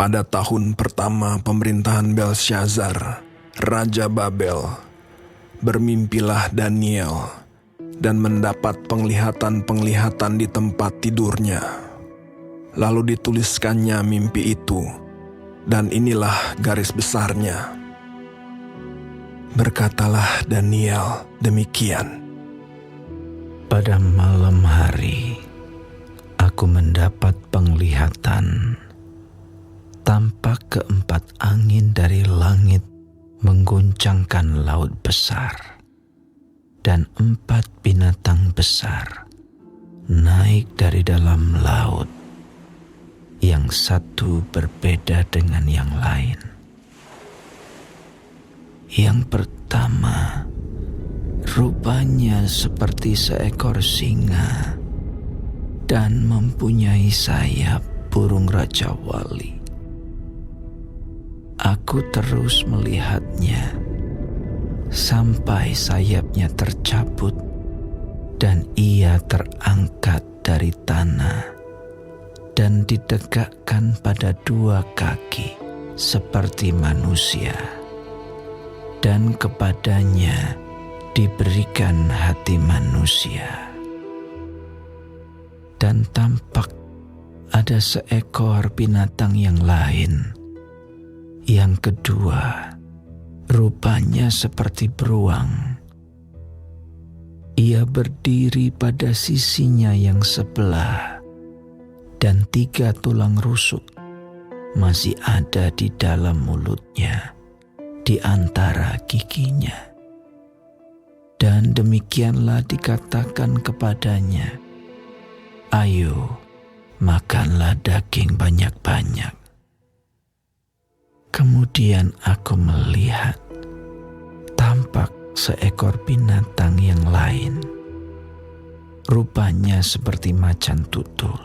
Pada tahun pertama pemerintahan Belshazzar, Raja Babel, bermimpilah Daniel dan mendapat penglihatan-penglihatan di tempat tidurnya. Lalu dituliskannya mimpi itu, dan inilah garis besarnya. Berkatalah Daniel demikian. Pada malam hari, aku mendapat penglihatan. Tampak keempat angin dari langit mengguncangkan laut besar, dan 4 binatang besar naik dari dalam laut, yang satu berbeda dengan yang lain. Yang pertama, rupanya seperti seekor singa dan mempunyai sayap burung Raja Wali. Aku terus melihatnya sampai sayapnya tercabut dan ia terangkat dari tanah dan ditegakkan pada 2 kaki seperti manusia, dan kepadanya diberikan hati manusia. Dan tampak ada seekor binatang yang lain. Yang kedua, rupanya seperti beruang. Ia berdiri pada sisinya yang sebelah, dan 3 tulang rusuk masih ada di dalam mulutnya, di antara giginya. Dan demikianlah dikatakan kepadanya, "Ayo, makanlah daging banyak-banyak." Kemudian aku melihat tampak seekor binatang yang lain, rupanya seperti macan tutul.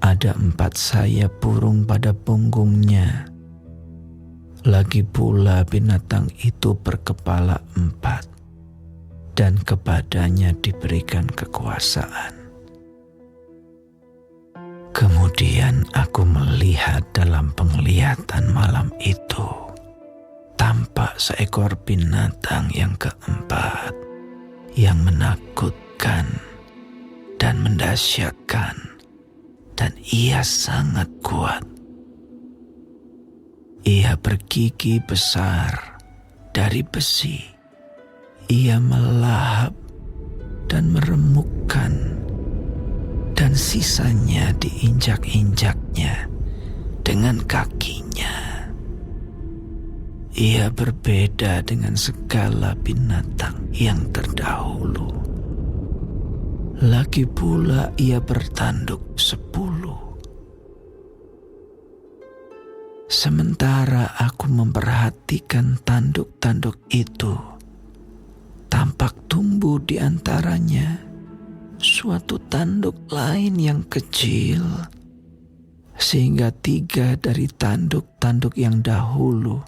Ada 4 sayap burung pada punggungnya. Lagi pula binatang itu berkepala 4, dan kepadanya diberikan kekuasaan. Kemudian aku melihat dalam penglihatan malam itu, tampak seekor binatang yang keempat, yang menakutkan dan mendahsyatkan, dan ia sangat kuat. Ia bergigi besar dari besi. Ia melahap dan meremukkan, dan sisanya diinjak-injaknya dengan kakinya. Ia berbeda dengan segala binatang yang terdahulu. Lagi pula ia bertanduk 10. Sementara aku memperhatikan tanduk-tanduk itu, tampak tumbuh di antaranya suatu tanduk lain yang kecil, sehingga 3 dari tanduk-tanduk yang dahulu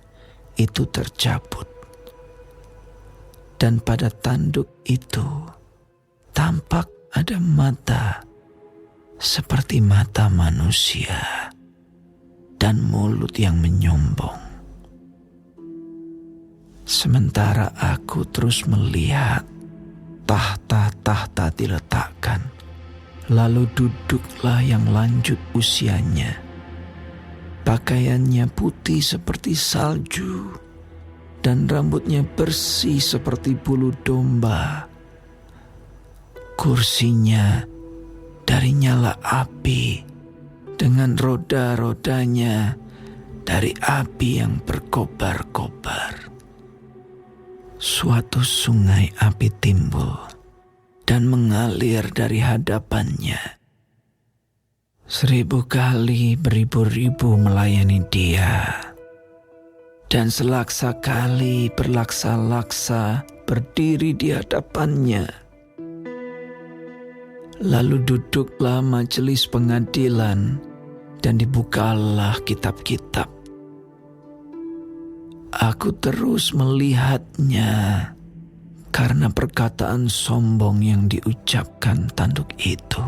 itu tercabut. Dan pada tanduk itu tampak ada mata seperti mata manusia dan mulut yang menyombong. Sementara aku terus melihat, tahta-tahta diletakkan, lalu duduklah yang lanjut usianya. Pakaiannya putih seperti salju, dan rambutnya bersih seperti bulu domba. Kursinya dari nyala api, dengan roda-rodanya dari api yang berkobar-kobar. Suatu sungai api timbul dan mengalir dari hadapannya. 1000 kali beribu-ribu melayani dia, dan selaksa kali berlaksa-laksa berdiri di hadapannya. Lalu duduklah majelis pengadilan, dan dibukalah kitab-kitab. Aku terus melihatnya karena perkataan sombong yang diucapkan tanduk itu.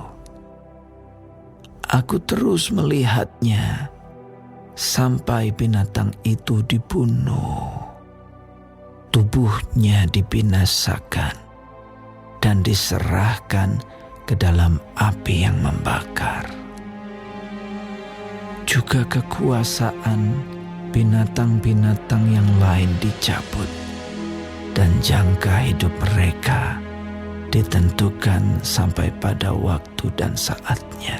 Aku terus melihatnya sampai binatang itu dibunuh. Tubuhnya dibinasakan dan diserahkan ke dalam api yang membakar. Juga kekuasaan binatang-binatang yang lain dicabut, dan jangka hidup mereka ditentukan sampai pada waktu dan saatnya.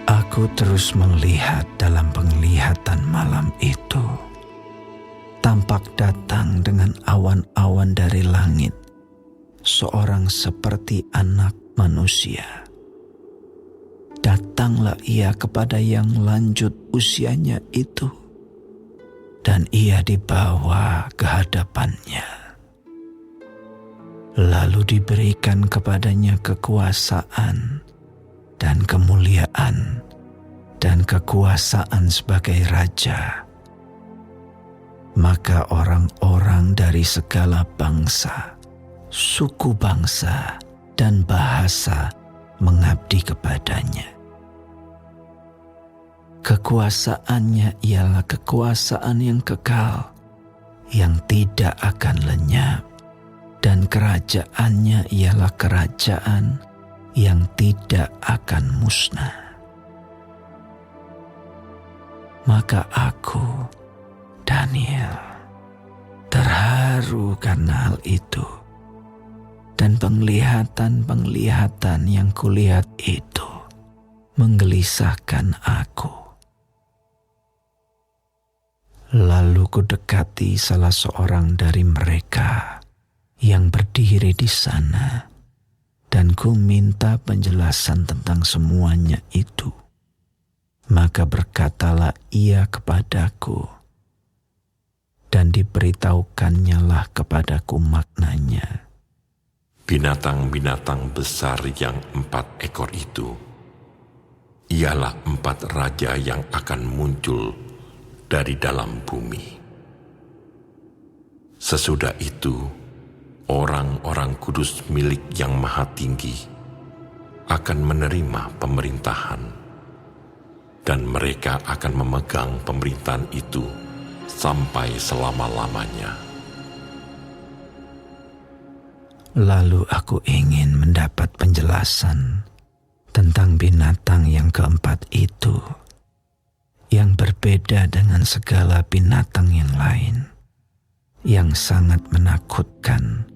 Aku terus melihat dalam penglihatan malam itu. Tampak datang dengan awan-awan dari langit seorang seperti anak manusia. Datanglah ia kepada yang lanjut usianya itu, dan ia dibawa ke hadapannya. Lalu diberikan kepadanya kekuasaan dan kemuliaan dan kekuasaan sebagai raja. Maka orang-orang dari segala bangsa, suku bangsa, dan bahasa mengabdi kepadanya. Kekuasaannya ialah kekuasaan yang kekal, yang tidak akan lenyap, dan kerajaannya ialah kerajaan yang tidak akan musnah. Maka aku, Daniel, terharu karena hal itu, dan penglihatan-penglihatan yang kulihat itu menggelisahkan aku. Lalu kudekati salah seorang dari mereka yang berdiri di sana, dan ku minta penjelasan tentang semuanya itu. Maka berkatalah ia kepadaku, dan diberitahukannya lah kepadaku maknanya. Binatang-binatang besar yang 4 ekor itu ialah 4 raja yang akan muncul dari dalam bumi. Sesudah itu, orang-orang kudus milik Yang Maha Tinggi akan menerima pemerintahan, dan mereka akan memegang pemerintahan itu sampai selama-lamanya. Lalu aku ingin mendapat penjelasan tentang binatang yang keempat itu, yang berbeda dengan segala binatang yang lain, yang sangat menakutkan,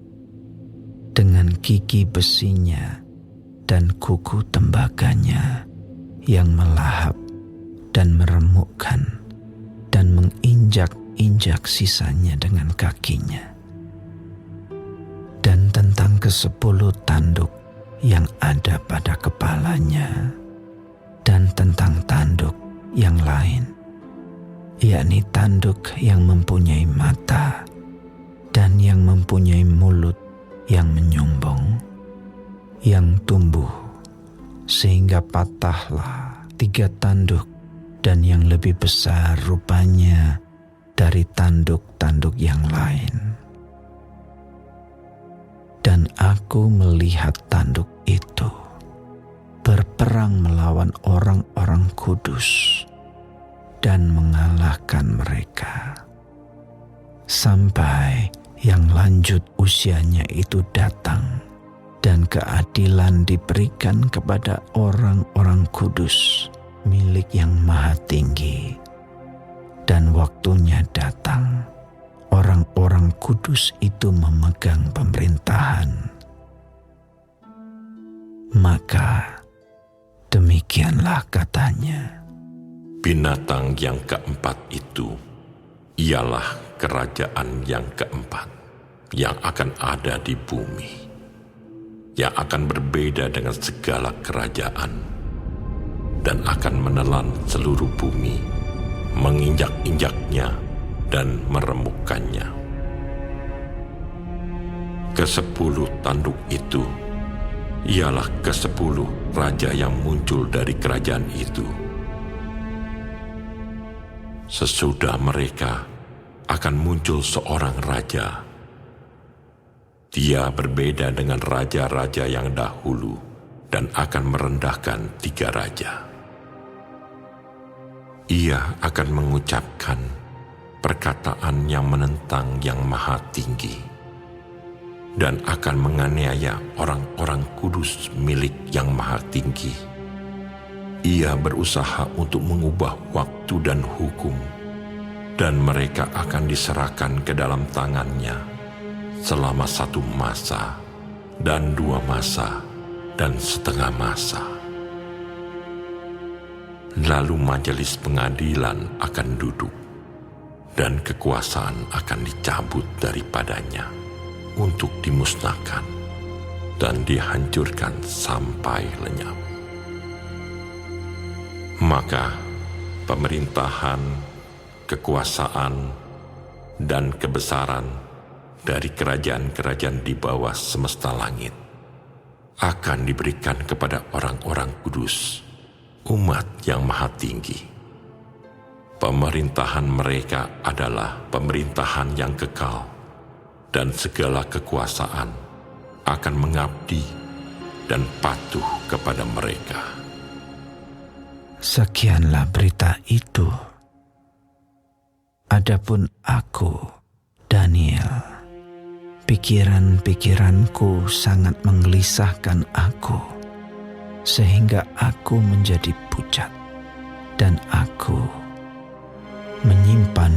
dengan gigi besinya dan kuku tembaganya yang melahap dan meremukkan dan menginjak-injak sisanya dengan kakinya. Dan tentang ke-10 tanduk yang ada pada kepalanya, dan tentang tanduk yang lain, yakni tanduk yang mempunyai mata dan yang mempunyai mulut yang menyombong, yang tumbuh sehingga patahlah 3 tanduk, dan yang lebih besar rupanya dari tanduk-tanduk yang lain. Dan aku melihat tanduk itu berperang melawan orang-orang kudus dan mengalahkan mereka, sampai yang lanjut usianya itu datang, dan keadilan diberikan kepada orang-orang kudus milik Yang Maha Tinggi. Dan waktunya datang, orang-orang kudus itu memegang pemerintahan. Maka demikianlah katanya. Binatang yang keempat itu ialah kerajaan yang keempat yang akan ada di bumi, yang akan berbeda dengan segala kerajaan, dan akan menelan seluruh bumi, menginjak-injaknya dan meremukkannya. Ke-10 tanduk itu ialah ke-10 raja yang muncul dari kerajaan itu. Sesudah mereka akan muncul seorang raja. Dia berbeda dengan raja-raja yang dahulu dan akan merendahkan 3 raja. Ia akan mengucapkan perkataan yang menentang Yang Maha Tinggi dan akan menganiaya orang-orang kudus milik Yang Maha Tinggi. Ia berusaha untuk mengubah waktu dan hukum, dan mereka akan diserahkan ke dalam tangannya selama 1 masa dan 2 masa dan setengah masa. Lalu majelis pengadilan akan duduk, dan kekuasaan akan dicabut daripadanya untuk dimusnahkan dan dihancurkan sampai lenyap. Maka pemerintahan, kekuasaan, dan kebesaran dari kerajaan-kerajaan di bawah semesta langit akan diberikan kepada orang-orang kudus, umat Yang Maha Tinggi. Pemerintahan mereka adalah pemerintahan yang kekal, dan segala kekuasaan akan mengabdi dan patuh kepada mereka. Sekianlah berita itu. Adapun aku, Daniel, pikiran-pikiranku sangat menggelisahkan aku, sehingga aku menjadi pucat, dan aku menyimpan